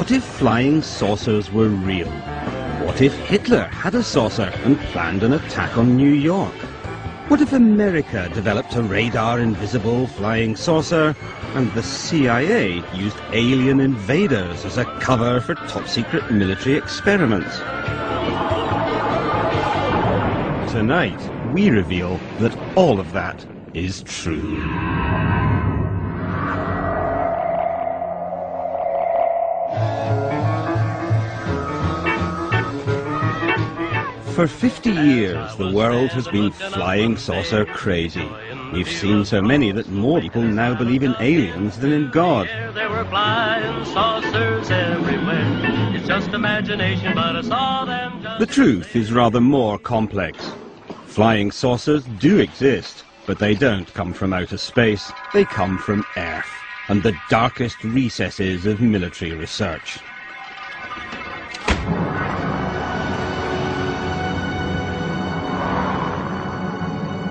What if flying saucers were real? What if Hitler had a saucer and planned an attack on New York? What if America developed a radar-invisible flying saucer and the CIA used alien invaders as a cover for top-secret military experiments? Tonight, we reveal that all of that is true. For 50 years, the world has been flying saucer crazy. We've seen so many that more people now believe in aliens than in God. There were flying saucers everywhere. It's just imagination, but I saw them just... The truth is rather more complex. Flying saucers do exist, but they don't come from outer space. They come from Earth and the darkest recesses of military research.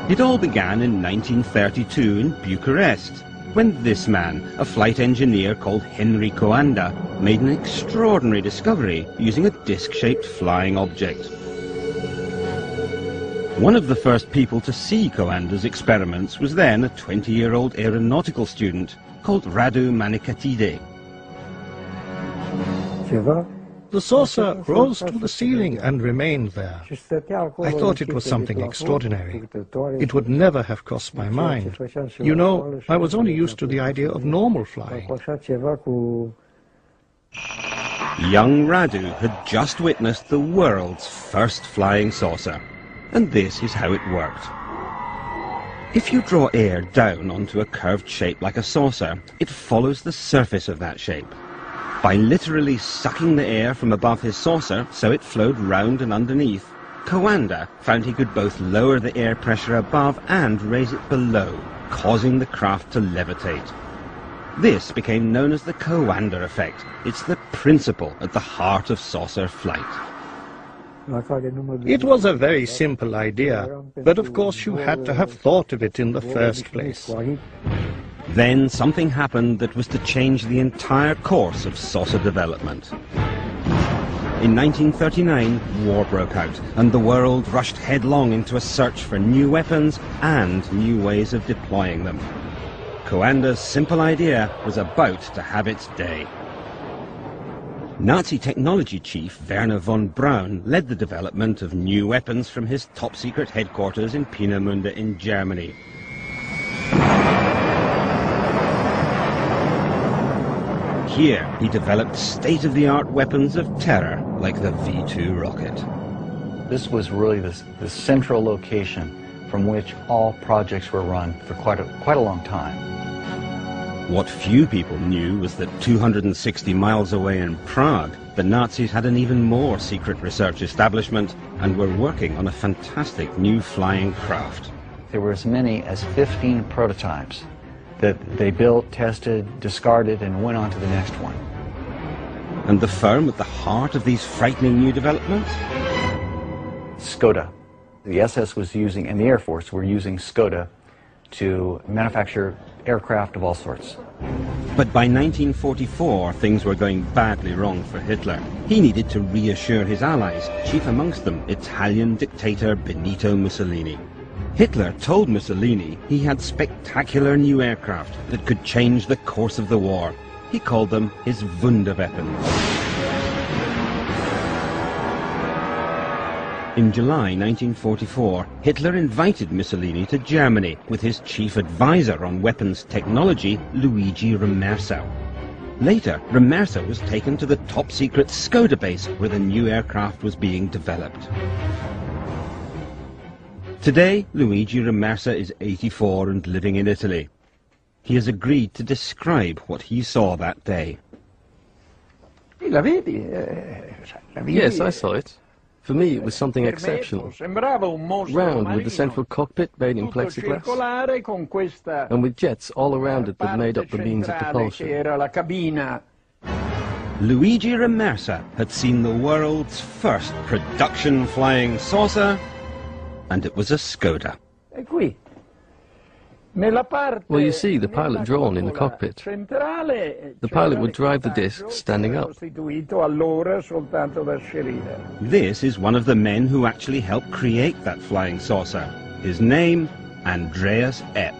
It all began in 1932 in Bucharest, when this man, a flight engineer called Henry Coanda, made an extraordinary discovery using a disc-shaped flying object. One of the first people to see Coanda's experiments was then a 20-year-old aeronautical student called Radu Manikatide. The saucer rose to the ceiling and remained there. I thought it was something extraordinary. It would never have crossed my mind. You know, I was only used to the idea of normal flying. Young Radu had just witnessed the world's first flying saucer. And this is how it worked. If you draw air down onto a curved shape like a saucer, it follows the surface of that shape. By literally sucking the air from above his saucer so it flowed round and underneath, Coanda found he could both lower the air pressure above and raise it below, causing the craft to levitate. This became known as the Coanda effect. It's the principle at the heart of saucer flight. It was a very simple idea, but of course you had to have thought of it in the first place. Then something happened that was to change the entire course of saucer development. In 1939, war broke out, and the world rushed headlong into a search for new weapons and new ways of deploying them. Coanda's simple idea was about to have its day. Nazi technology chief Werner von Braun led the development of new weapons from his top-secret headquarters in Peenemünde in Germany. Here, he developed state-of-the-art weapons of terror, like the V-2 rocket. This was really the central location from which all projects were run for quite a long time. What few people knew was that 260 miles away in Prague, the Nazis had an even more secret research establishment and were working on a fantastic new flying craft. There were as many as 15 prototypes that they built, tested, discarded, and went on to the next one. And the firm at the heart of these frightening new developments? Skoda. The SS was using, and the Air Force were using Skoda to manufacture aircraft of all sorts. But by 1944, things were going badly wrong for Hitler. He needed to reassure his allies, chief amongst them Italian dictator Benito Mussolini. Hitler told Mussolini he had spectacular new aircraft that could change the course of the war. He called them his Wunderweapons. In July 1944, Hitler invited Mussolini to Germany with his chief advisor on weapons technology, Luigi Remersa. Later, Remersa was taken to the top-secret Skoda base where the new aircraft was being developed. Today, Luigi Remersa is 84 and living in Italy. He has agreed to describe what he saw that day. Yes, I saw it. For me, it was something exceptional. Round with the central cockpit made in plexiglass, and with jets all around it that made up the means of propulsion. Luigi Remersa had seen the world's first production flying saucer, and it was a Skoda. Well, you see the pilot drawn in the cockpit. The pilot would drive the disc standing up. This is one of the men who actually helped create that flying saucer. His name, Andreas Epp.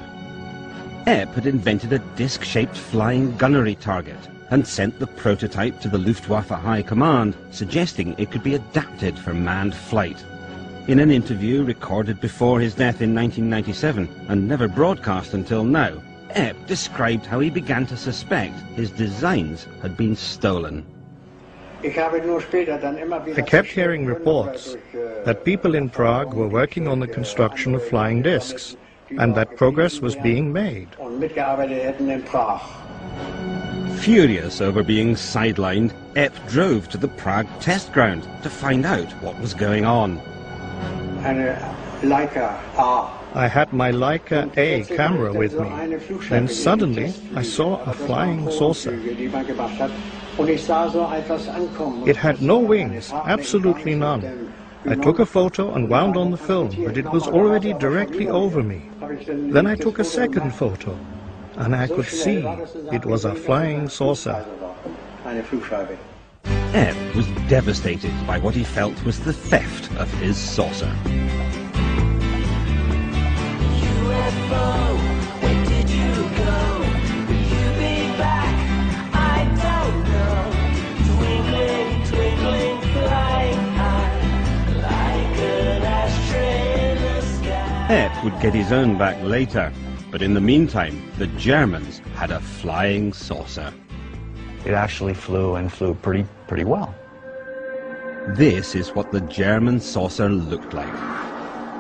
Epp had invented a disc-shaped flying gunnery target and sent the prototype to the Luftwaffe High Command, suggesting it could be adapted for manned flight. In an interview recorded before his death in 1997 and never broadcast until now, Epp described how he began to suspect his designs had been stolen. I kept hearing reports that people in Prague were working on the construction of flying discs and that progress was being made. Furious over being sidelined, Epp drove to the Prague test ground to find out what was going on. I had my Leica A camera with me. Then suddenly I saw a flying saucer. It had no wings, absolutely none. I took a photo and wound on the film, but it was already directly over me. Then I took a second photo, and I could see it was a flying saucer. Epp was devastated by what he felt was the theft of his saucer. UFO, where did you go? Will you be back? I don't know. Twinkling, twinkling, flying high, like an ashtray in the sky. Epp would get his own back later, but in the meantime, the Germans had a flying saucer. It actually flew and flew pretty well. This is what the German saucer looked like.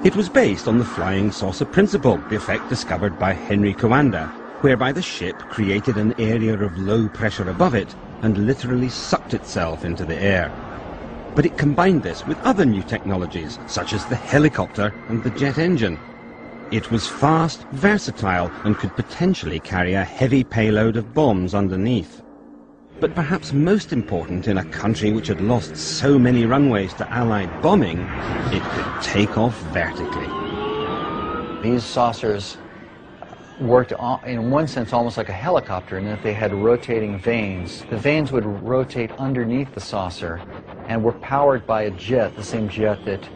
It was based on the flying saucer principle, the effect discovered by Henry Coanda, whereby the ship created an area of low pressure above it and literally sucked itself into the air. But it combined this with other new technologies, such as the helicopter and the jet engine. It was fast, versatile, and could potentially carry a heavy payload of bombs underneath. But perhaps most important in a country which had lost so many runways to Allied bombing, it could take off vertically. These saucers worked in one sense almost like a helicopter in that they had rotating vanes. The vanes would rotate underneath the saucer and were powered by a jet, the same jet that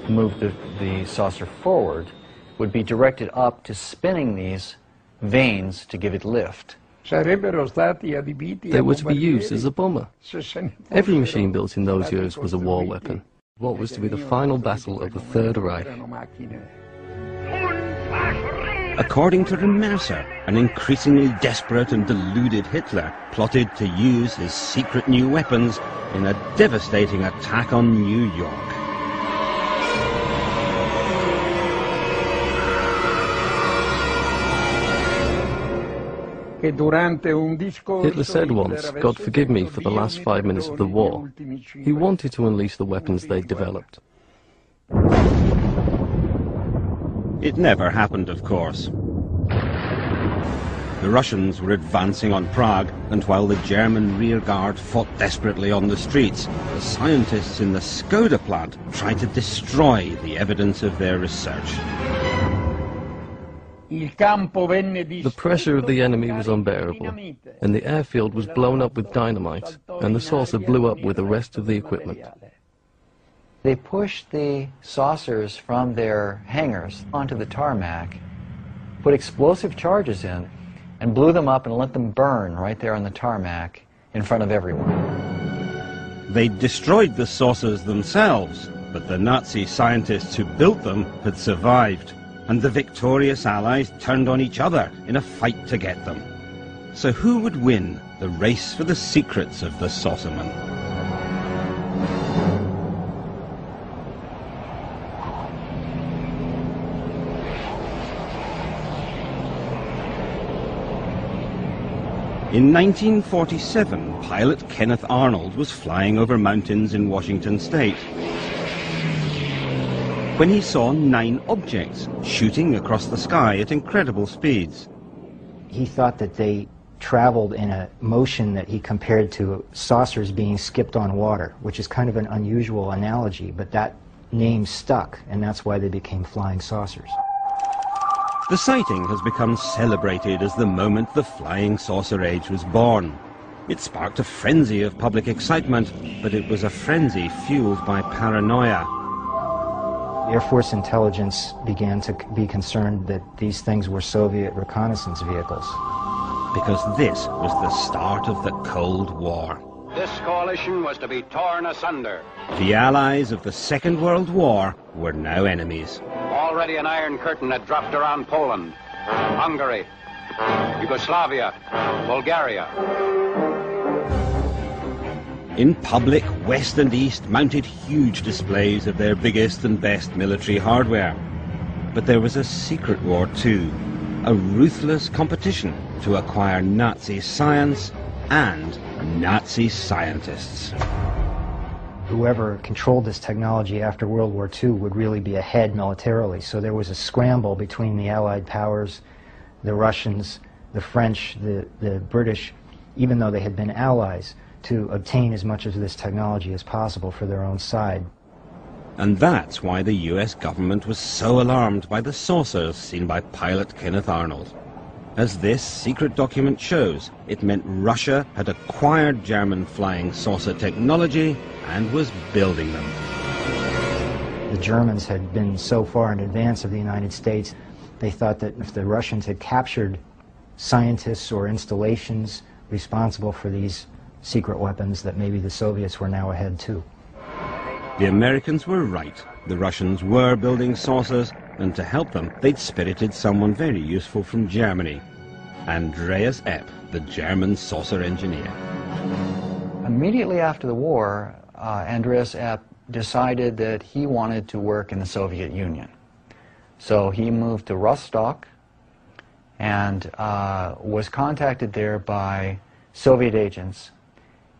moved the saucer forward, would be directed up to spinning these vanes to give it lift. They were to be used as a bomber. Every machine built in those years was a war weapon. What was to be the final battle of the Third Reich. According to Mercer, an increasingly desperate and deluded Hitler plotted to use his secret new weapons in a devastating attack on New York. Hitler said once, "God forgive me for the last 5 minutes of the war." He wanted to unleash the weapons they'd developed. It never happened, of course. The Russians were advancing on Prague, and while the German rearguard fought desperately on the streets, the scientists in the Skoda plant tried to destroy the evidence of their research. The pressure of the enemy was unbearable, and the airfield was blown up with dynamite, and the saucer blew up with the rest of the equipment. They pushed the saucers from their hangars onto the tarmac, put explosive charges in, and blew them up and let them burn right there on the tarmac in front of everyone. They destroyed the saucers themselves, but the Nazi scientists who built them had survived, and the victorious Allies turned on each other in a fight to get them. So who would win the race for the secrets of the saucerman? In 1947, pilot Kenneth Arnold was flying over mountains in Washington state when he saw 9 objects shooting across the sky at incredible speeds. He thought that they traveled in a motion that he compared to saucers being skipped on water, which is kind of an unusual analogy, but that name stuck, and that's why they became flying saucers. The sighting has become celebrated as the moment the flying saucer age was born. It sparked a frenzy of public excitement, but it was a frenzy fueled by paranoia. Air Force intelligence began to be concerned that these things were Soviet reconnaissance vehicles. Because this was the start of the Cold War. This coalition was to be torn asunder. The allies of the Second World War were now enemies. Already an iron curtain had dropped around Poland, Hungary, Yugoslavia, Bulgaria. In public, West and East mounted huge displays of their biggest and best military hardware. But there was a secret war too, a ruthless competition to acquire Nazi science and Nazi scientists. Whoever controlled this technology after World War II would really be ahead militarily. So there was a scramble between the Allied powers, the Russians, the French, the British, even though they had been allies, to obtain as much of this technology as possible for their own side. And that's why the US government was so alarmed by the saucers seen by pilot Kenneth Arnold. As this secret document shows, it meant Russia had acquired German flying saucer technology and was building them. The Germans had been so far in advance of the United States, they thought that if the Russians had captured scientists or installations responsible for these secret weapons, that maybe the Soviets were now ahead too. The Americans were right. The Russians were building saucers, and to help them, they'd spirited someone very useful from Germany, Andreas Epp, the German saucer engineer. Immediately after the war, Andreas Epp decided that he wanted to work in the Soviet Union. So he moved to Rostock and was contacted there by Soviet agents.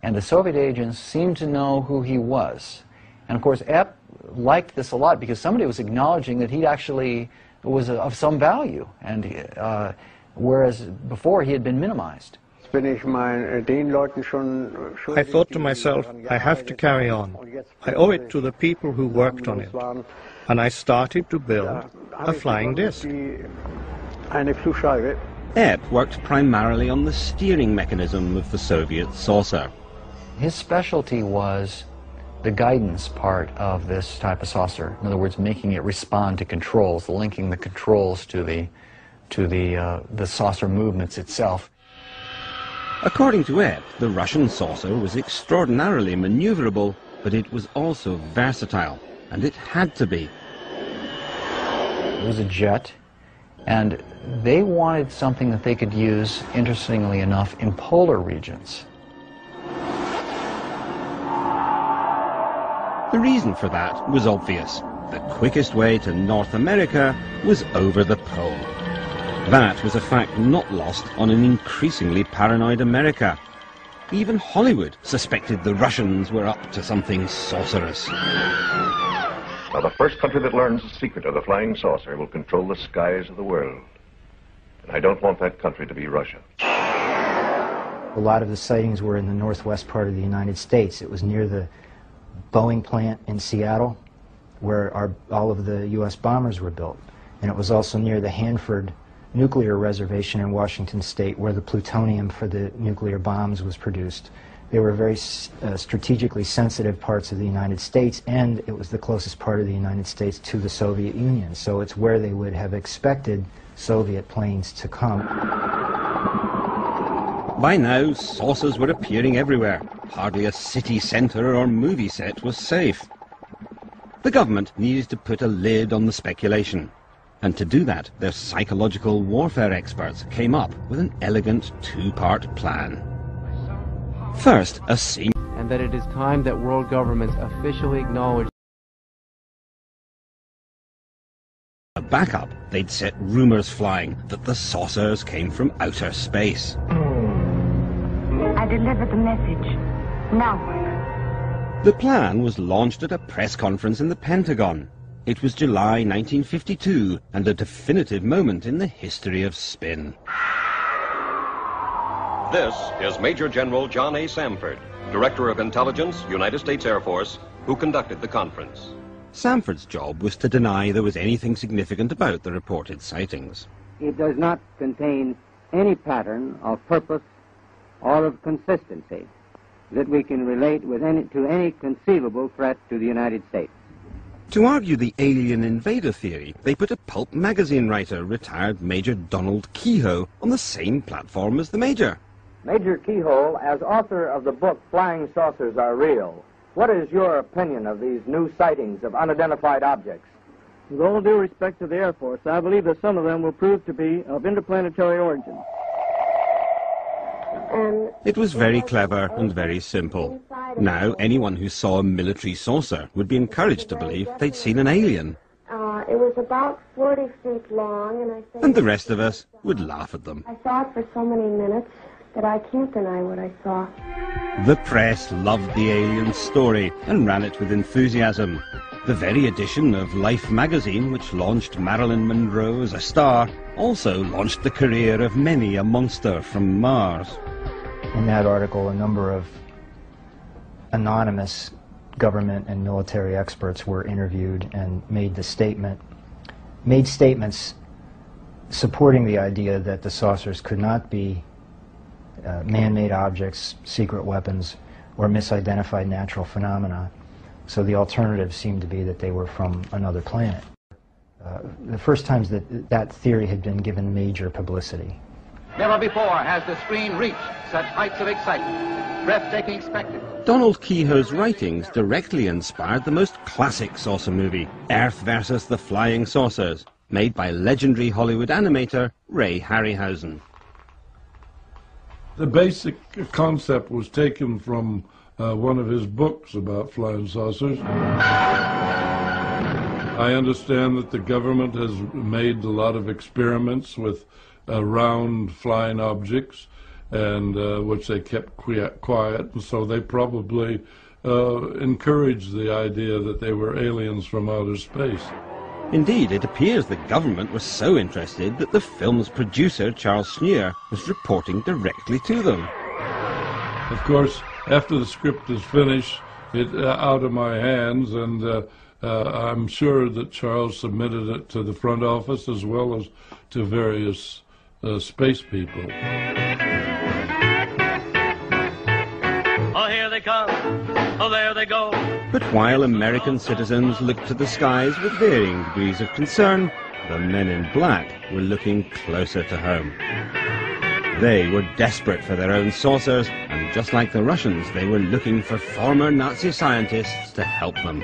And the Soviet agents seemed to know who he was. And of course, Epp liked this a lot because somebody was acknowledging that he actually was of some value, and whereas before he had been minimized. I thought to myself, I have to carry on. I owe it to the people who worked on it. And I started to build a flying disc. Epp worked primarily on the steering mechanism of the Soviet saucer. His specialty was the guidance part of this type of saucer. In other words, making it respond to controls, linking the controls to the saucer movements itself. According to Epp, the Russian saucer was extraordinarily maneuverable, but it was also versatile, and it had to be. It was a jet, and they wanted something that they could use, interestingly enough, in polar regions. The reason for that was obvious. The quickest way to North America was over the pole. That was a fact not lost on an increasingly paranoid America. Even Hollywood suspected the Russians were up to something sorcerous. Now, the first country that learns the secret of the flying saucer will control the skies of the world. And I don't want that country to be Russia. A lot of the sightings were in the northwest part of the United States. It was near the Boeing plant in Seattle, where all of the U.S. bombers were built. And it was also near the Hanford nuclear reservation in Washington State, where the plutonium for the nuclear bombs was produced. They were very strategically sensitive parts of the United States, and it was the closest part of the United States to the Soviet Union. So it's where they would have expected Soviet planes to come. By now, saucers were appearing everywhere. Hardly a city centre or movie set was safe. The government needed to put a lid on the speculation. And to do that, their psychological warfare experts came up with an elegant two-part plan. First, a scene. And that it is time that world governments officially acknowledge. A backup, they'd set rumours flying that the saucers came from outer space. I delivered the message. Now what? The plan was launched at a press conference in the Pentagon. It was July 1952, and a definitive moment in the history of spin. This is Major General John A. Samford, Director of Intelligence, United States Air Force, who conducted the conference. Samford's job was to deny there was anything significant about the reported sightings. it does not contain any pattern of purpose or of consistency that we can relate to any conceivable threat to the United States. To argue the alien invader theory, they put a pulp magazine writer, retired Major Donald Keyhoe, on the same platform as the Major. Major Keyhoe, as author of the book Flying Saucers Are Real, what is your opinion of these new sightings of unidentified objects? With all due respect to the Air Force, I believe that some of them will prove to be of interplanetary origin. It was very clever and very simple. Now, anyone who saw a military saucer would be encouraged to believe they'd seen an alien. It was about 40 feet long, and I think... And the rest of us would laugh at them. I saw it for so many minutes that I can't deny what I saw. The press loved the alien story and ran it with enthusiasm. The very edition of Life magazine, which launched Marilyn Monroe as a star, also launched the career of many a monster from Mars. In that article, a number of anonymous government and military experts were interviewed and made statements supporting the idea that the saucers could not be man-made objects, secret weapons, or misidentified natural phenomena. So the alternative seemed to be that they were from another planet. The first times that theory had been given major publicity. Never before has the screen reached such heights of excitement, breathtaking spectacle. Donald Keyhoe's writings directly inspired the most classic saucer movie, Earth versus the Flying Saucers, made by legendary Hollywood animator Ray Harryhausen. The basic concept was taken from one of his books about flying saucers. I understand that the government has made a lot of experiments with round flying objects, and which they kept quiet, and so they probably encouraged the idea that they were aliens from outer space. Indeed, it appears the government was so interested that the film's producer, Charles Schneer, was reporting directly to them. Of course, after the script is finished, it's out of my hands, and I'm sure that Charles submitted it to the front office as well as to various space people. Oh, here they come. Oh, there they go. But while American citizens looked to the skies with varying degrees of concern, the men in black were looking closer to home. They were desperate for their own saucers, and just like the Russians, they were looking for former Nazi scientists to help them.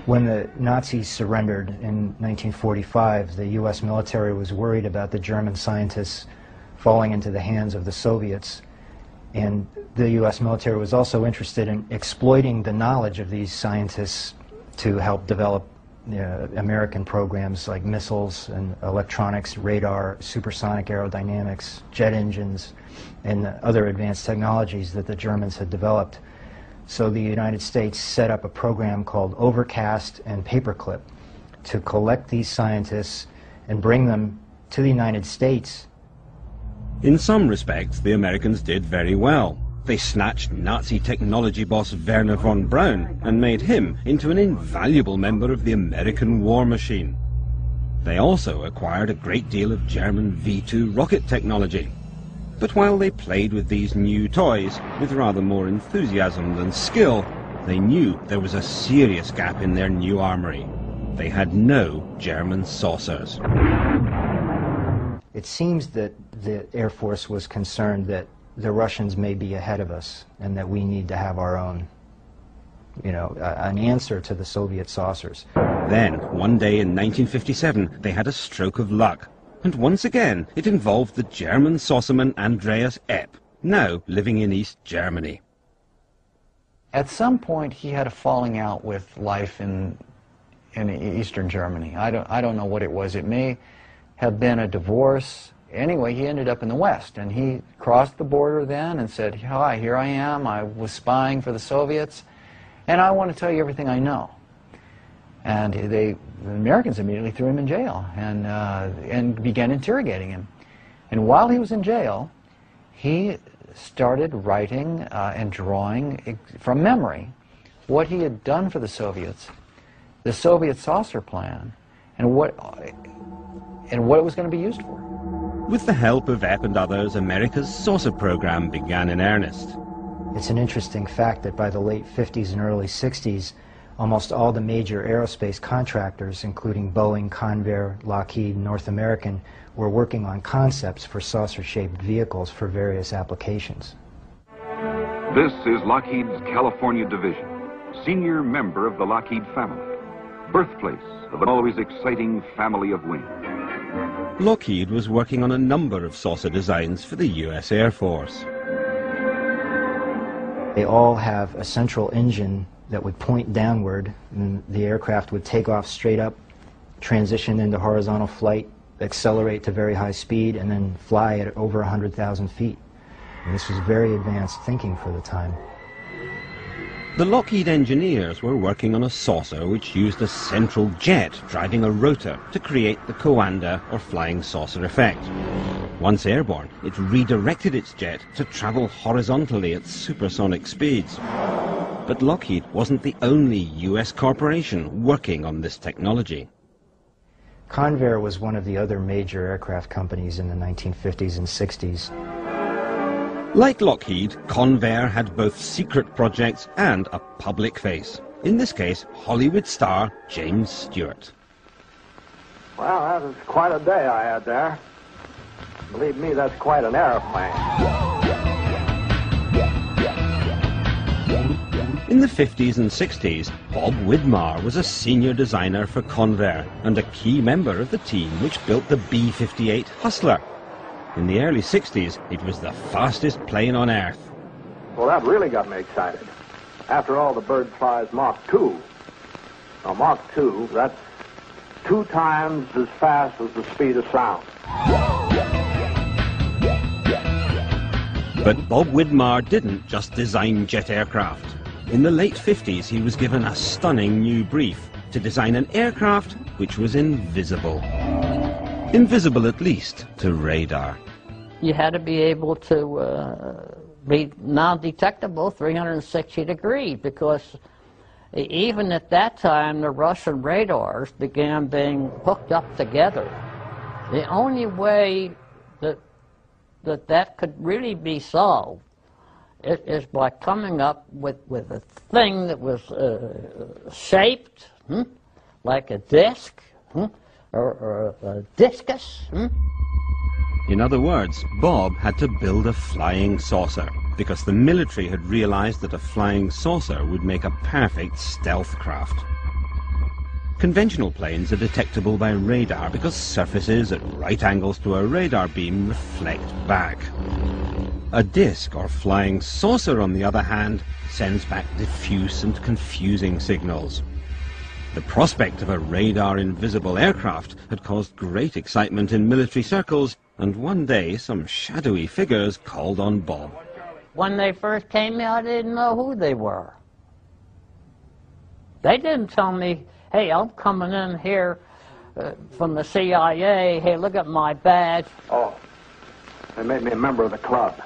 When the Nazis surrendered in 1945, the U.S. military was worried about the German scientists falling into the hands of the Soviets. And the U.S. military was also interested in exploiting the knowledge of these scientists to help develop American programs like missiles and electronics, radar, supersonic aerodynamics, jet engines, and other advanced technologies that the Germans had developed. So the United States set up a program called Overcast and Paperclip to collect these scientists and bring them to the United States. In some respects, the Americans did very well. They snatched Nazi technology boss Werner von Braun and made him into an invaluable member of the American war machine. They also acquired a great deal of German V-2 rocket technology. But while they played with these new toys with rather more enthusiasm than skill, they knew there was a serious gap in their new armory. They had no German saucers. It seems that the Air Force was concerned that the Russians may be ahead of us and that we need to have our own, an answer to the Soviet saucers. Then, one day in 1957, they had a stroke of luck. And once again, it involved the German saucerman Andreas Epp, now living in East Germany. At some point, he had a falling out with life in Eastern Germany. I don't know what it was. It may have been a divorce. Anyway, he ended up in the West, and he crossed the border then and said, "Hi, here I am. I was spying for the Soviets, and I want to tell you everything I know." And the Americans immediately threw him in jail and began interrogating him. And while he was in jail, he started writing and drawing from memory what he had done for the Soviets, the Soviet saucer plan, and what it was going to be used for. With the help of Epp and others, America's saucer program began in earnest. It's an interesting fact that by the late 50s and early 60s, almost all the major aerospace contractors, including Boeing, Convair, Lockheed, North American, were working on concepts for saucer-shaped vehicles for various applications. This is Lockheed's California division, senior member of the Lockheed family, birthplace of an always exciting family of wings. Lockheed was working on a number of saucer designs for the US Air Force. They all have a central engine that would point downward, and the aircraft would take off straight up, transition into horizontal flight, accelerate to very high speed, and then fly at over 100,000 feet. And this was very advanced thinking for the time. The Lockheed engineers were working on a saucer which used a central jet driving a rotor to create the Coanda or flying saucer effect. Once airborne, it redirected its jet to travel horizontally at supersonic speeds. But Lockheed wasn't the only US corporation working on this technology. Convair was one of the other major aircraft companies in the 1950s and 60s. Like Lockheed, Convair had both secret projects and a public face. In this case, Hollywood star James Stewart. Well, that was quite a day I had there. Believe me, that's quite an airplane. In the 50s and 60s, Bob Widmar was a senior designer for Convair and a key member of the team which built the B-58 Hustler. In the early 60s, it was the fastest plane on Earth. Well, that really got me excited. After all, the bird flies Mach 2. Now, Mach 2, that's 2 times as fast as the speed of sound. But Bob Widmar didn't just design jet aircraft. In the late 50s, he was given a stunning new brief to design an aircraft which was invisible. Invisible, at least, to radar. You had to be able to be non-detectable 360 degrees, because even at that time, the Russian radars began being hooked up together. The only way that could really be solved is by coming up with a thing that was shaped like a disc, or a discus. In other words, Bob had to build a flying saucer, because the military had realized that a flying saucer would make a perfect stealth craft. Conventional planes are detectable by radar because surfaces at right angles to a radar beam reflect back. A disc or flying saucer, on the other hand, sends back diffuse and confusing signals. The prospect of a radar-invisible aircraft had caused great excitement in military circles, and one day some shadowy figures called on Bob. When they first came out, I didn't know who they were. They didn't tell me, hey, I'm coming in here from the CIA, hey, look at my badge. Oh, they made me a member of the club.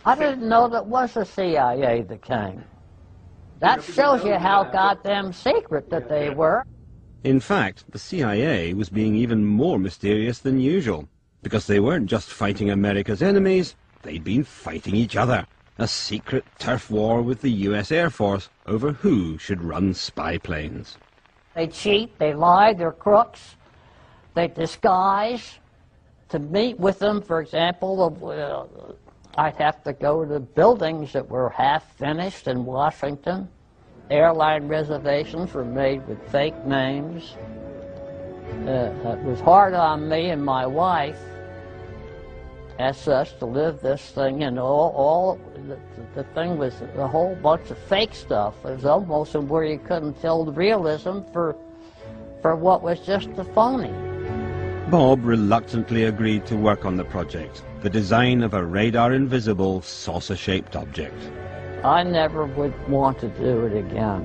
I didn't know that was the CIA that came. That shows you how goddamn secret that they were. In fact, the CIA was being even more mysterious than usual, because they weren't just fighting America's enemies, they'd been fighting each other. A secret turf war with the US Air Force over who should run spy planes. They cheat, they lie, they're crooks, they disguise. To meet with them, for example, I'd have to go to buildings that were half finished in Washington. Airline reservations were made with fake names. It was hard on me and my wife, as such, to live this thing, and the thing was a whole bunch of fake stuff. It was almost where you couldn't tell the realism for what was just a phony. Bob reluctantly agreed to work on the project, the design of a radar-invisible, saucer-shaped object. I never would want to do it again,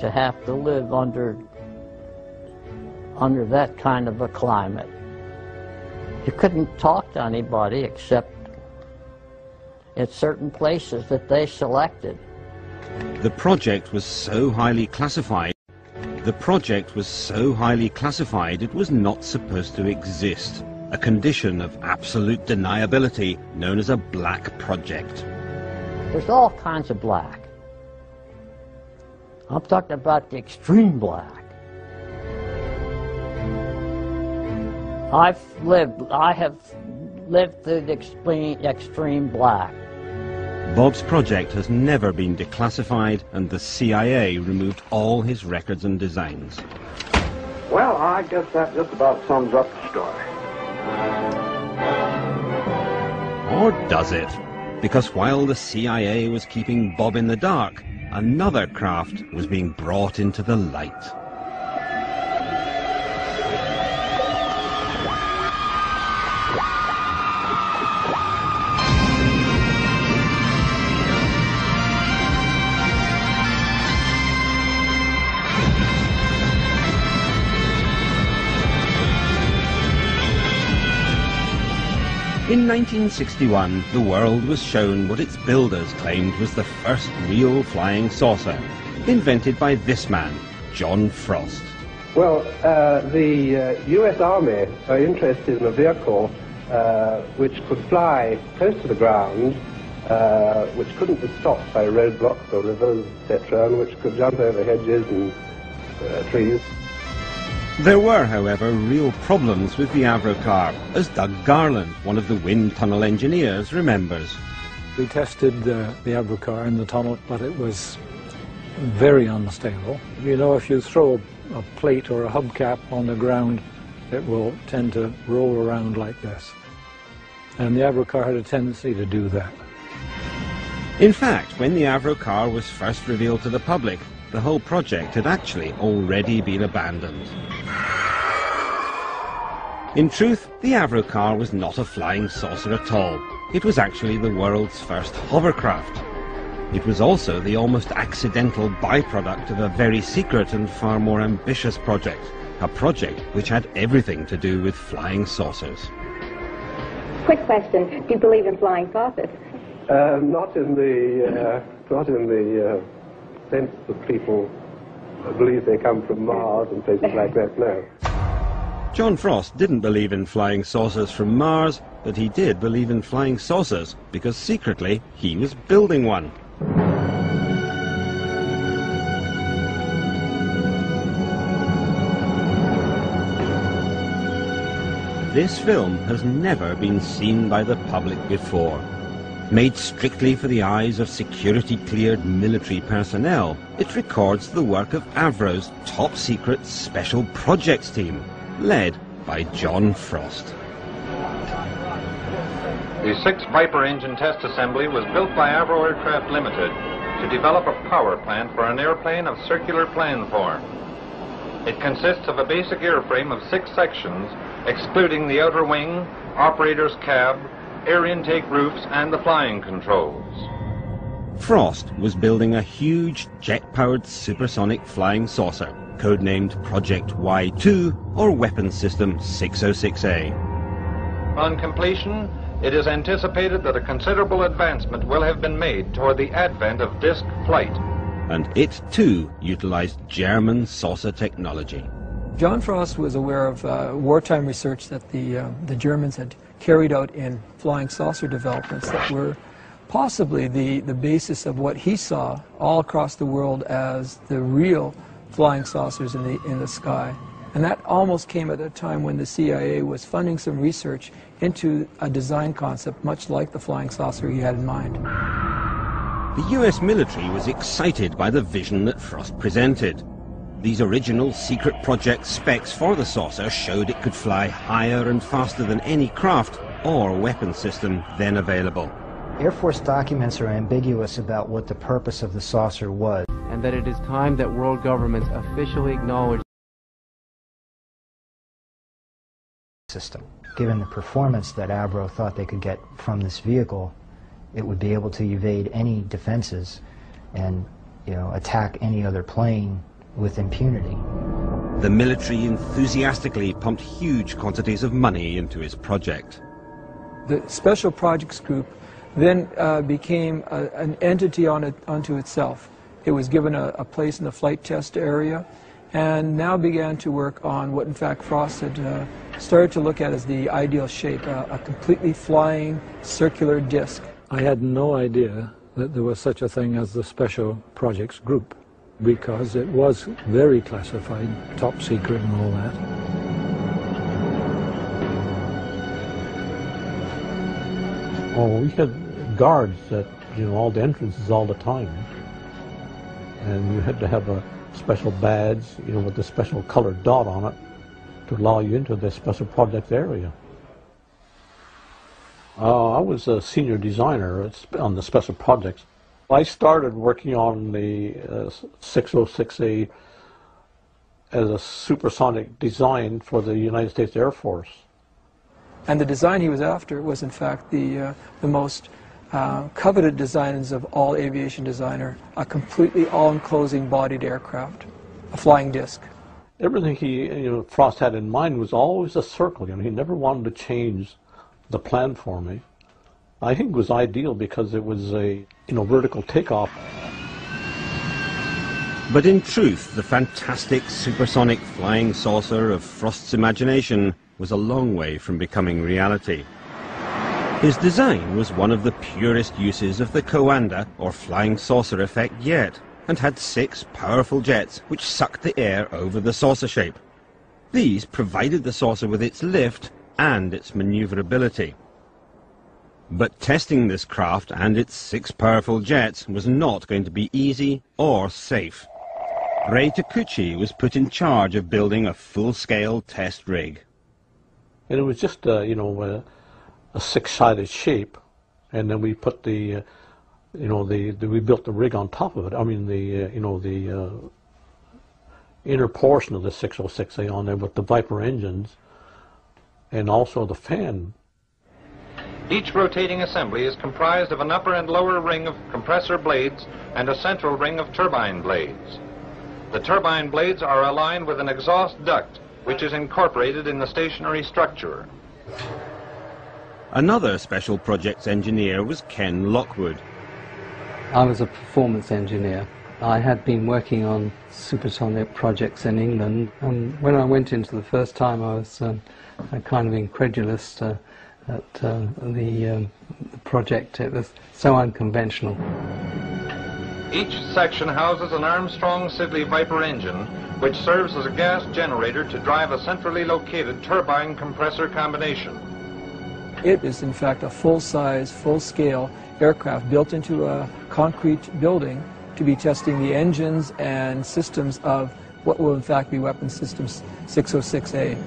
to have to live under that kind of a climate. You couldn't talk to anybody except at certain places that they selected. The project was so highly classified, The project was so highly classified it was not supposed to exist, a condition of absolute deniability known as a black project. There's all kinds of black. I'm talking about the extreme black. I have lived through the extreme black. Bob's project has never been declassified, and the CIA removed all his records and designs. Well, I guess that just about sums up the story. Or does it? Because while the CIA was keeping Bob in the dark, another craft was being brought into the light. In 1961, the world was shown what its builders claimed was the first real flying saucer, invented by this man, John Frost. Well, the U.S. Army are interested in a vehicle which could fly close to the ground, which couldn't be stopped by roadblocks or rivers, etc., and which could jump over hedges and trees. There were, however, real problems with the Avrocar, as Doug Garland, one of the wind tunnel engineers, remembers. We tested the Avrocar in the tunnel, but it was very unstable. You know, if you throw a plate or a hubcap on the ground, it will tend to roll around like this. And the Avrocar had a tendency to do that. In fact, when the Avrocar was first revealed to the public, the whole project had actually already been abandoned. In truth, the Avrocar was not a flying saucer at all. It was actually the world's first hovercraft. It was also the almost accidental byproduct of a very secret and far more ambitious project, a project which had everything to do with flying saucers. Quick question, do you believe in flying saucers? Not in the sense that people believe they come from Mars and places like that, no. John Frost didn't believe in flying saucers from Mars, but he did believe in flying saucers because secretly he was building one. This film has never been seen by the public before. Made strictly for the eyes of security-cleared military personnel, it records the work of Avro's top-secret Special Projects team, led by John Frost. The 6 Viper engine test assembly was built by Avro Aircraft Limited to develop a power plant for an airplane of circular plan form. It consists of a basic airframe of 6 sections, excluding the outer wing, operator's cab, air intake roofs, and the flying controls. Frost was building a huge jet-powered supersonic flying saucer, codenamed Project Y2 or Weapons System 606A. On completion, it is anticipated that a considerable advancement will have been made toward the advent of disc flight. And it, too, utilized German saucer technology. John Frost was aware of wartime research that the Germans had carried out in flying saucer developments that were possibly the basis of what he saw all across the world as the real flying saucers in the sky. And that almost came at a time when the CIA was funding some research into a design concept much like the flying saucer he had in mind. The US military was excited by the vision that Frost presented. These original secret project specs for the saucer showed it could fly higher and faster than any craft or weapon system then available. Air Force documents are ambiguous about what the purpose of the saucer was. And that it is time that world governments officially acknowledge system. Given the performance that Avro thought they could get from this vehicle, it would be able to evade any defenses and, attack any other plane with impunity. The military enthusiastically pumped huge quantities of money into his project. The Special Projects Group then became an entity unto itself. It was given a place in the flight test area, and now began to work on what in fact Frost had started to look at as the ideal shape, a completely flying circular disc. I had no idea that there was such a thing as the Special Projects Group, because it was very classified, top secret and all that. Oh, we had guards at, all the entrances all the time. And you had to have a special badge, with a special colored dot on it to allow you into the special projects area. I was a senior designer on the special projects. I started working on the 606A as a supersonic design for the United States Air Force. And the design he was after was in fact the most coveted designs of all aviation designer, a completely all-enclosing bodied aircraft, a flying disc. Everything Frost had in mind was always a circle. He never wanted to change the plan for me. I think it was ideal because it was a vertical takeoff. But in truth, the fantastic supersonic flying saucer of Frost's imagination was a long way from becoming reality. His design was one of the purest uses of the Coanda, or flying saucer effect yet, and had 6 powerful jets which sucked the air over the saucer shape. These provided the saucer with its lift and its maneuverability. But testing this craft and its 6 powerful jets was not going to be easy or safe. Ray Takuchi was put in charge of building a full-scale test rig. And it was just, a 6-sided shape, and then we put we built the rig on top of it. I mean, the inner portion of the 606A on there with the Viper engines, and also the fan. Each rotating assembly is comprised of an upper and lower ring of compressor blades and a central ring of turbine blades. The turbine blades are aligned with an exhaust duct, which is incorporated in the stationary structure. Another special projects engineer was Ken Lockwood. I was a performance engineer. I had been working on supersonic projects in England, and when I went into the first time I was kind of incredulous at the project. It was so unconventional. Each section houses an Armstrong-Siddeley Viper engine, which serves as a gas generator to drive a centrally located turbine-compressor combination. It is in fact a full-size, full-scale aircraft built into a concrete building to be testing the engines and systems of what will in fact be Weapons Systems 606A.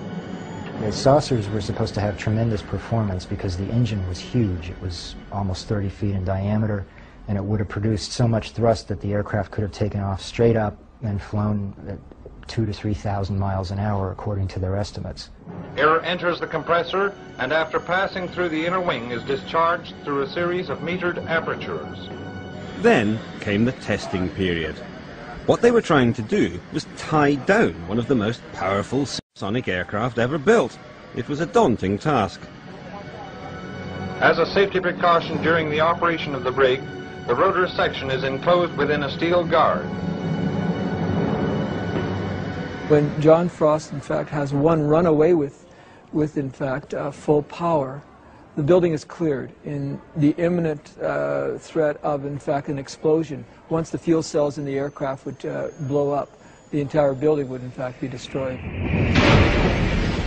The saucers were supposed to have tremendous performance because the engine was huge. It was almost 30 feet in diameter, and it would have produced so much thrust that the aircraft could have taken off straight up and flown at 2,000 to 3,000 miles an hour, according to their estimates. Air enters the compressor, and after passing through the inner wing is discharged through a series of metered apertures. Then came the testing period. What they were trying to do was tie down one of the most powerful supersonic aircraft ever built. It was a daunting task. As a safety precaution during the operation of the rig, the rotor section is enclosed within a steel guard. When John Frost, in fact, has one run away with in fact, full power, the building is cleared in the imminent threat of, in fact, an explosion. Once the fuel cells in the aircraft would blow up, the entire building would, in fact, be destroyed.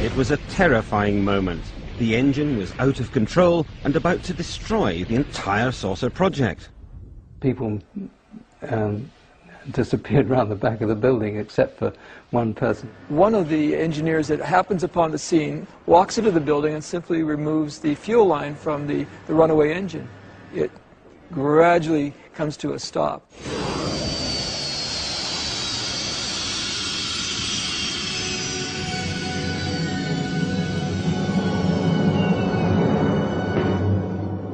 It was a terrifying moment. The engine was out of control and about to destroy the entire saucer project. People disappeared around the back of the building except for one person. One of the engineers that happens upon the scene walks into the building and simply removes the fuel line from the runaway engine. It gradually comes to a stop.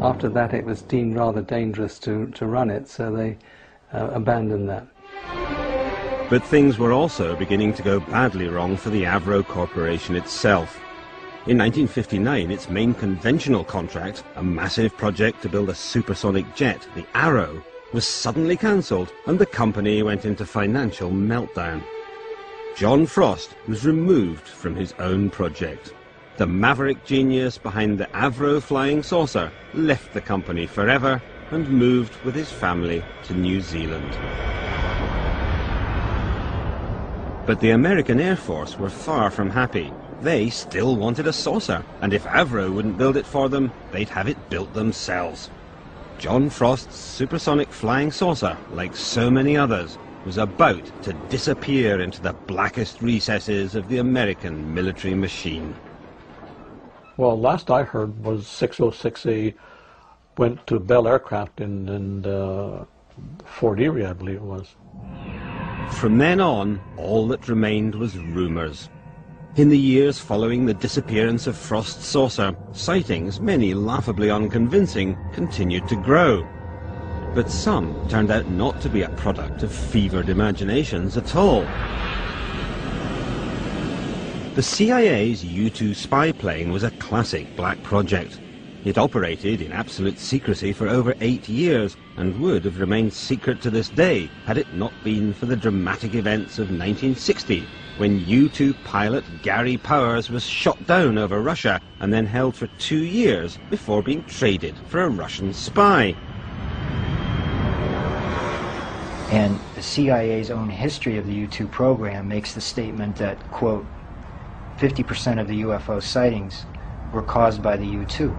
After that, it was deemed rather dangerous to run it, so they abandoned that. But things were also beginning to go badly wrong for the Avro Corporation itself. In 1959, its main conventional contract, a massive project to build a supersonic jet, the Arrow, was suddenly cancelled, and the company went into financial meltdown. John Frost was removed from his own project. The maverick genius behind the Avro flying saucer left the company forever and moved with his family to New Zealand. But the American Air Force were far from happy. They still wanted a saucer, and if Avro wouldn't build it for them, they'd have it built themselves. John Frost's supersonic flying saucer, like so many others, was about to disappear into the blackest recesses of the American military machine. Well, last I heard was 606A went to Bell Aircraft in Fort Erie, I believe it was. From then on, all that remained was rumours. In the years following the disappearance of Frost's saucer, sightings, many laughably unconvincing, continued to grow. But some turned out not to be a product of fevered imaginations at all. The CIA's U-2 spy plane was a classic black project. It operated in absolute secrecy for over 8 years and would have remained secret to this day had it not been for the dramatic events of 1960, when U-2 pilot Gary Powers was shot down over Russia and then held for 2 years before being traded for a Russian spy. And the CIA's own history of the U-2 program makes the statement that, quote, 50% of the UFO sightings were caused by the U-2.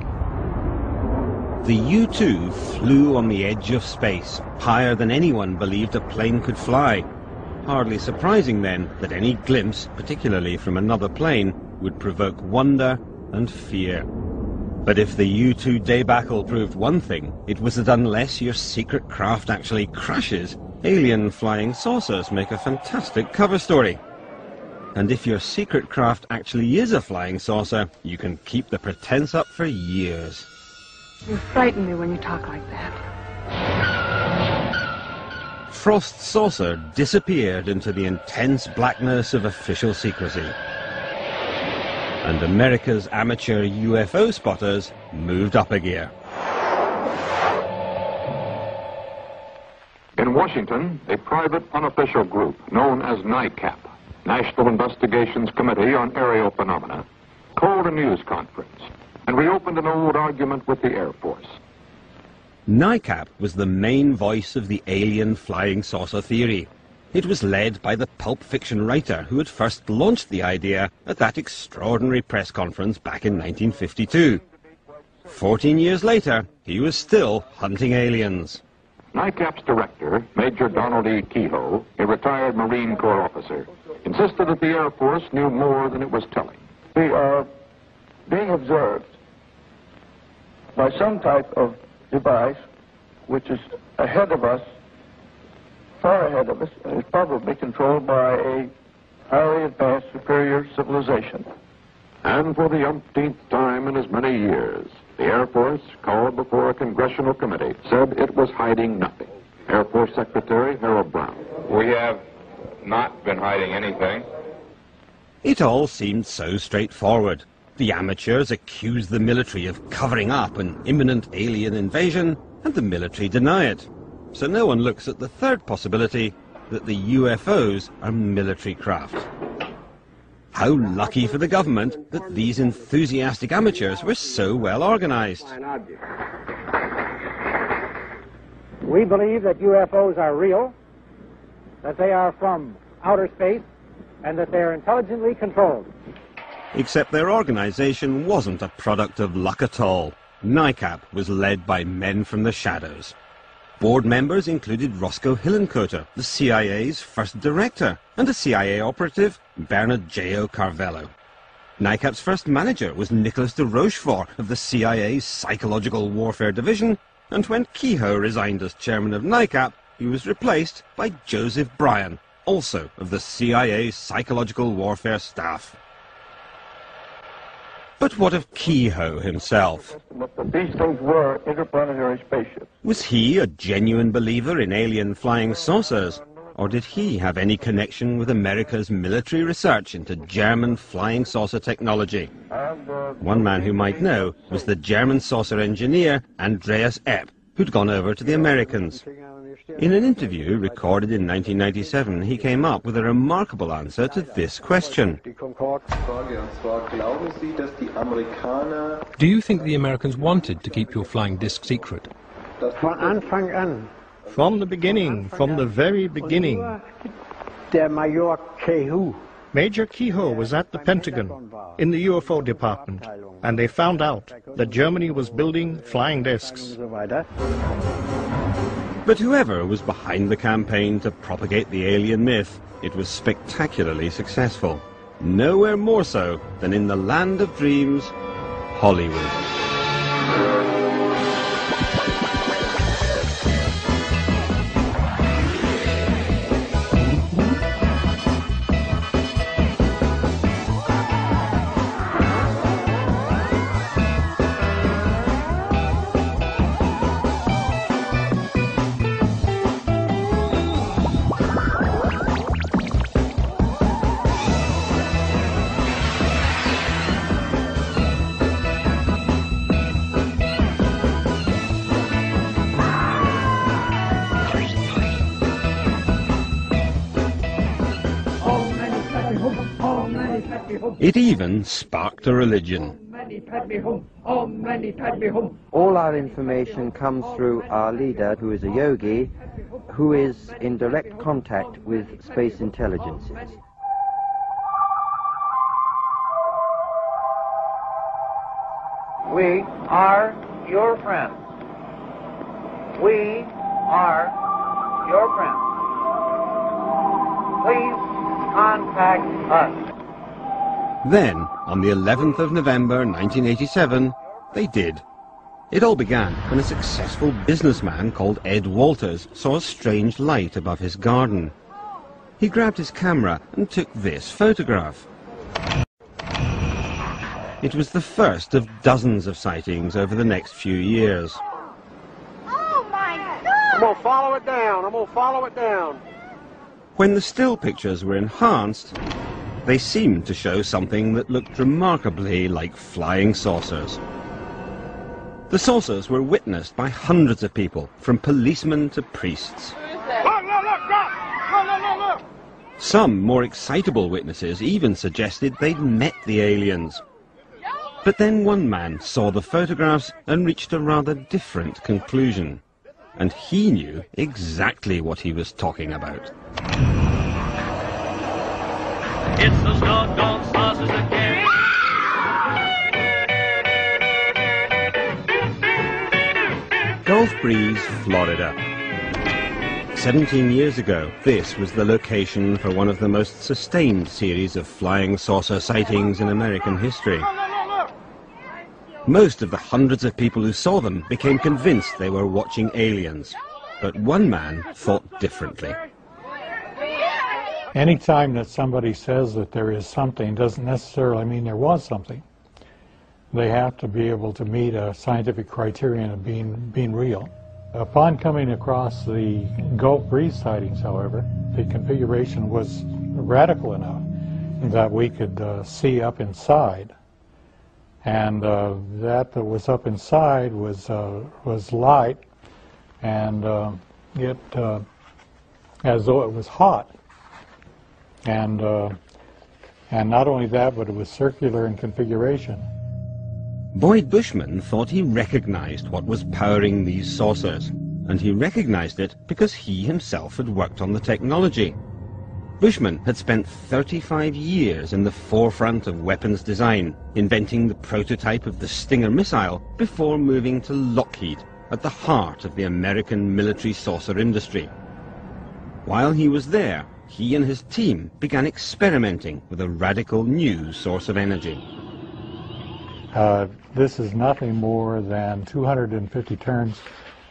The U-2 flew on the edge of space, higher than anyone believed a plane could fly. Hardly surprising then that any glimpse, particularly from another plane, would provoke wonder and fear. But if the U-2 debacle proved one thing, it was that unless your secret craft actually crashes, alien flying saucers make a fantastic cover story. And if your secret craft actually is a flying saucer, you can keep the pretense up for years. You frighten me when you talk like that. Frost's saucer disappeared into the intense blackness of official secrecy. And America's amateur UFO spotters moved up a gear. In Washington, a private unofficial group known as NICAP, National Investigations Committee on Aerial Phenomena, called a news conference and reopened an old argument with the Air Force. NICAP was the main voice of the alien flying saucer theory. It was led by the pulp fiction writer who had first launched the idea at that extraordinary press conference back in 1952. 14 years later, he was still hunting aliens. NICAP's director, Major Donald E. Kehoe, a retired Marine Corps officer, insisted that the Air Force knew more than it was telling. We are being observed by some type of device which is ahead of us, far ahead of us, and is probably controlled by a highly advanced superior civilization. And for the umpteenth time in as many years, the Air Force, called before a congressional committee, said it was hiding nothing. Air Force Secretary Harold Brown. We have not been hiding anything. It all seemed so straightforward. The amateurs accused the military of covering up an imminent alien invasion, and the military deny it. So no one looks at the third possibility, that the UFOs are military craft. How lucky for the government that these enthusiastic amateurs were so well organized. We believe that UFOs are real, that they are from outer space, and that they are intelligently controlled. Except their organization wasn't a product of luck at all. NICAP was led by men from the shadows. Board members included Roscoe Hillenkoetter, the CIA's first director, and a CIA operative, Bernard J.O. Carvello. NICAP's first manager was Nicholas de Rochefort of the CIA's Psychological Warfare Division, and when Kehoe resigned as chairman of NICAP, he was replaced by Joseph Bryan, also of the CIA's Psychological Warfare staff. But what of Kehoe himself? These things were interplanetary spaceships. Was he a genuine believer in alien flying saucers? Or did he have any connection with America's military research into German flying saucer technology? One man who might know was the German saucer engineer Andreas Epp, who'd gone over to the Americans. In an interview recorded in 1997, he came up with a remarkable answer to this question. Do you think the Americans wanted to keep your flying disc secret? From the beginning, from the very beginning. Major Kehoe was at the Pentagon, in the UFO department, and they found out that Germany was building flying discs. But whoever was behind the campaign to propagate the alien myth, it was spectacularly successful. Nowhere more so than in the land of dreams, Hollywood. It even sparked a religion. All our information comes through our leader, who is a yogi, who is in direct contact with space intelligences. We are your friends. We are your friends. Please contact us. Then, on the 11th of November 1987, they did. It all began when a successful businessman called Ed Walters saw a strange light above his garden. He grabbed his camera and took this photograph. It was the first of dozens of sightings over the next few years. Oh my God! I'm gonna follow it down. I'm gonna follow it down. When the still pictures were enhanced, they seemed to show something that looked remarkably like flying saucers. The saucers were witnessed by hundreds of people, from policemen to priests. Look! Some more excitable witnesses even suggested they'd met the aliens. But then one man saw the photographs and reached a rather different conclusion. And he knew exactly what he was talking about. It's those doggone saucers again. Gulf Breeze, Florida. 17 years ago, this was the location for one of the most sustained series of flying saucer sightings in American history. Most of the hundreds of people who saw them became convinced they were watching aliens. But one man thought differently. Anytime that somebody says that there is something doesn't necessarily mean there was something. They have to be able to meet a scientific criterion of being real. Upon coming across the Gulf Breeze sightings, however, the configuration was radical enough that we could see up inside. And that was up inside was light, and it as though it was hot. And not only that, but it was circular in configuration. Boyd Bushman thought he recognized what was powering these saucers, and he recognized it because he himself had worked on the technology. Bushman had spent 35 years in the forefront of weapons design, inventing the prototype of the Stinger missile before moving to Lockheed, at the heart of the American military saucer industry. While he was there, he and his team began experimenting with a radical new source of energy. This is nothing more than 250 turns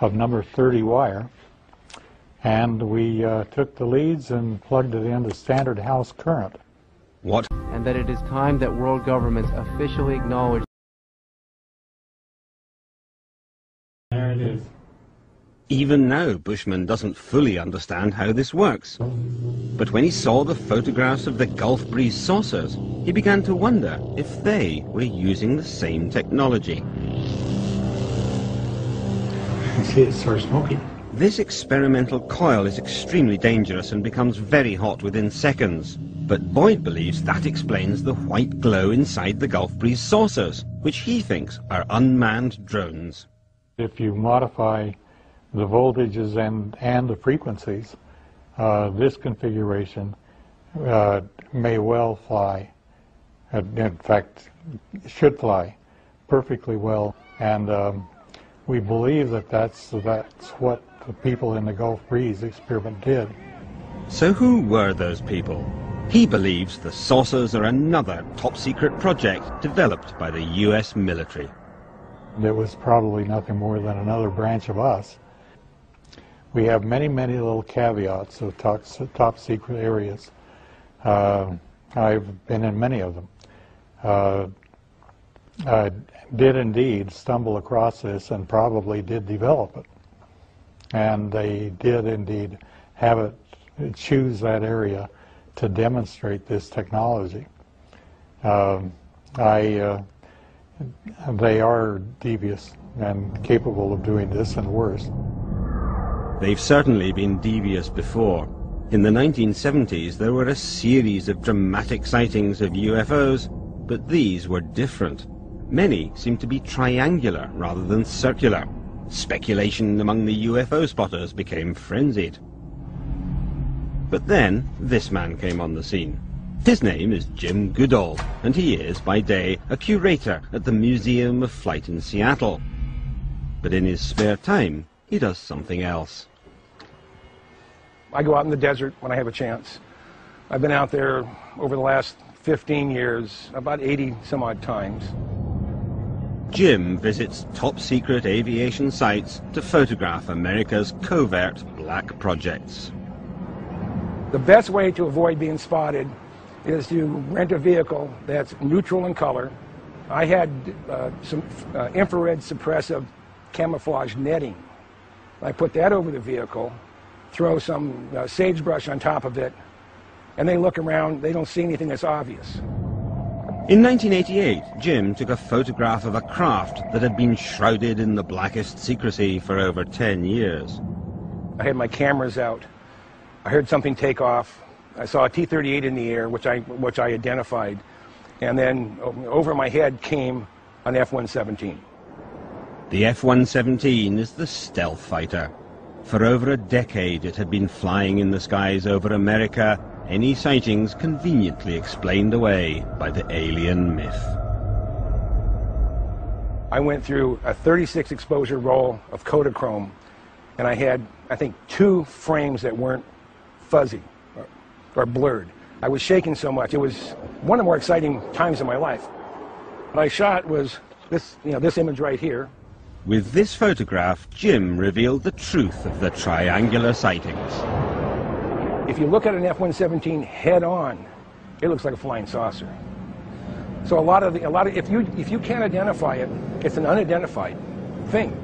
of number 30 wire, and we took the leads and plugged it into standard house current. What? And that it is time that world governments officially acknowledge. There it is. Even now, Bushman doesn't fully understand how this works. But when he saw the photographs of the Gulf Breeze saucers, he began to wonder if they were using the same technology. See, it starts smoking. This experimental coil is extremely dangerous and becomes very hot within seconds. But Boyd believes that explains the white glow inside the Gulf Breeze saucers, which he thinks are unmanned drones. If you modify the voltages and the frequencies, this configuration may well fly. In fact, should fly perfectly well. And we believe that that's what the people in the Gulf Breeze experiment did. So who were those people? He believes the saucers are another top-secret project developed by the U.S. military. It was probably nothing more than another branch of us. We have many, many little caveats of top-secret areas. I've been in many of them. I did indeed stumble across this and probably did develop it. And they did indeed have it, choose that area to demonstrate this technology. They are devious and capable of doing this and worse. They've certainly been devious before. In the 1970s, there were a series of dramatic sightings of UFOs, but these were different. Many seemed to be triangular rather than circular. Speculation among the UFO spotters became frenzied. But then, this man came on the scene. His name is Jim Goodall, and he is, by day, a curator at the Museum of Flight in Seattle. But in his spare time, he does something else. I go out in the desert when I have a chance. I've been out there over the last 15 years, about 80 some odd times. Jim visits top-secret aviation sites to photograph America's covert black projects. The best way to avoid being spotted is to rent a vehicle that's neutral in color. I had some infrared suppressive camouflage netting. I put that over the vehicle, throw some sagebrush on top of it, and they look around, they don't see anything that's obvious. In 1988, Jim took a photograph of a craft that had been shrouded in the blackest secrecy for over 10 years. I had my cameras out. I heard something take off. I saw a T-38 in the air, which I identified. And then over my head came an F-117. The F-117 is the stealth fighter. For over a decade it had been flying in the skies over America, any sightings conveniently explained away by the alien myth. I went through a 36 exposure roll of Kodachrome, and I had, I think, 2 frames that weren't fuzzy or blurred. I was shaking so much. It was one of the more exciting times in my life. What I shot was this, this image right here. With this photograph, Jim revealed the truth of the triangular sightings. If you look at an F-117 head on, it looks like a flying saucer. So if you can't identify it, it's an unidentified thing.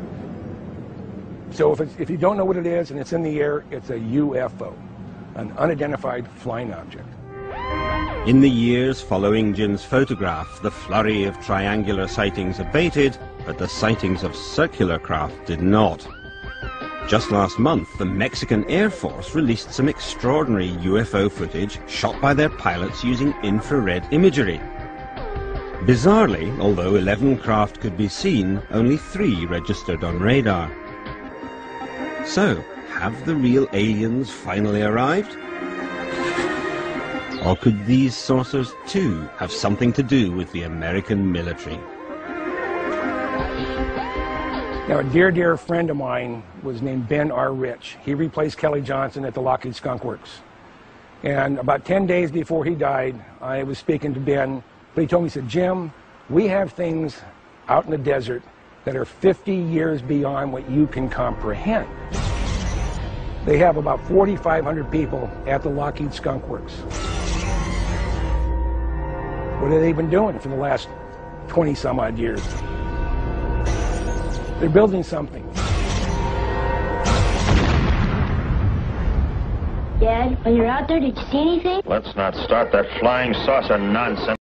So if you don't know what it is and it's in the air, it's a UFO, an unidentified flying object. In the years following Jim's photograph, the flurry of triangular sightings abated, but the sightings of circular craft did not. Just last month, the Mexican Air Force released some extraordinary UFO footage shot by their pilots using infrared imagery. Bizarrely, although 11 craft could be seen, only 3 registered on radar. So, have the real aliens finally arrived? Or could these saucers too have something to do with the American military? Now, a dear friend of mine was named Ben R. Rich. He replaced Kelly Johnson at the Lockheed Skunk Works. And about 10 days before he died, I was speaking to Ben. But he told me, he said, Jim, we have things out in the desert that are 50 years beyond what you can comprehend. They have about 4,500 people at the Lockheed Skunk Works. What have they been doing for the last 20 some odd years? They're building something. Dad, when you're out there, did you see anything? Let's not start that flying saucer nonsense.